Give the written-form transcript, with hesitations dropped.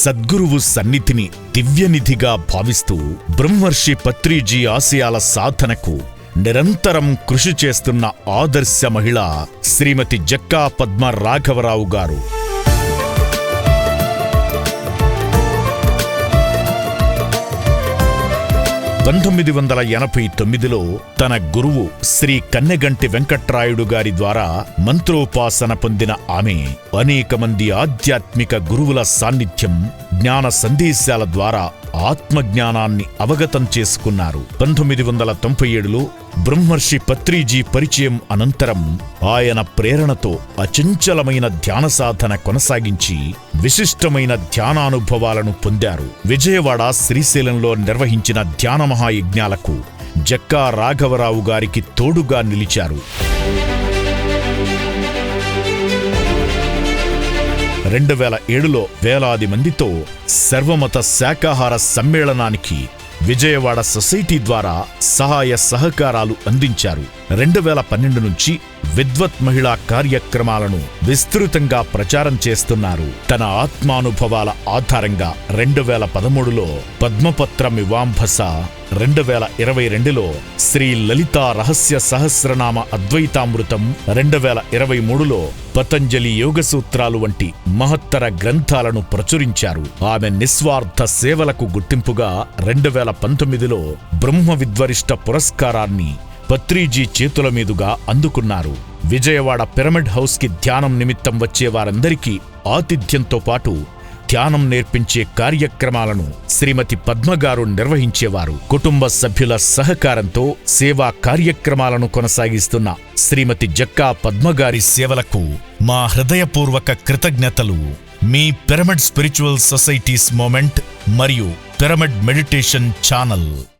సద్గురువు సన్నిధిని దివ్యనిధిగా భావిస్తూ బ్రహ్మర్షి పత్రిజీ ఆశయాల సాధనకు నిరంతరం కృషి చేస్తున్న ఆదర్శ మహిళ శ్రీమతి జక్కా పద్మ రాఘవరావు గారు. 1989లో తన గురువు శ్రీ కన్నెగంటి వెంకట్రాయుడు గారి ద్వారా మంత్రోపాసన పొందిన ఆమె అనేక మంది ఆధ్యాత్మిక గురువుల సాన్నిధ్యం, జ్ఞాన సందేశాల ద్వారా ఆత్మజ్ఞానాన్ని అవగతం చేసుకున్నారు. 1997లో బ్రహ్మర్షి పత్రిజీ పరిచయం అనంతరం ఆయన ప్రేరణతో అచంచలమైన ధ్యాన సాధన కొనసాగించి విశిష్టమైన ధ్యానానుభవాలను పొందారు. విజయవాడ, శ్రీశైలంలో నిర్వహించిన ధ్యాన మహాయజ్ఞాలకు జక్కా రాఘవరావు గారికి తోడుగా నిలిచారు. 2007లో వేలాది మందితో సర్వమత శాకాహార సమ్మేళనానికి విజయవాడ సొసైటీ ద్వారా సహాయ సహకారాలు అందించారు. 2012 నుంచి విద్వత్ మహిళా కార్యక్రమాలను విస్తృతంగా ప్రచారం చేస్తున్నారు. తన ఆత్మానుభవాల ఆధారంగా 2013లో పద్మపత్ర మివాంభస, 2022లో శ్రీ లలితా రహస్య సహస్రనామ అద్వైతామృతం, 2023లో పతంజలి యోగసూత్రాలు వంటి మహత్తర గ్రంథాలను ప్రచురించారు. ఆమె నిస్వార్థ సేవలకు గుర్తింపుగా 2019లో బ్రహ్మ విద్వరిష్ట పురస్కారాన్ని పత్రిజీ చేతుల మీదుగా అందుకున్నారు. విజయవాడ పిరమిడ్ హౌస్ కి ధ్యానం నిమిత్తం వచ్చే వారందరికీ ఆతిథ్యంతో పాటు ధ్యానం నేర్పించే కార్యక్రమాలను శ్రీమతి పద్మగారు నిర్వహించేవారు. కుటుంబ సభ్యుల సహకారంతో సేవా కార్యక్రమాలను కొనసాగిస్తున్న శ్రీమతి జక్కా పద్మగారి సేవలకు మా హృదయపూర్వక కృతజ్ఞతలు. మీ పిరమిడ్ స్పిరిచువల్ సొసైటీస్ మూమెంట్ మరియు పిరమిడ్ మెడిటేషన్ ఛానల్.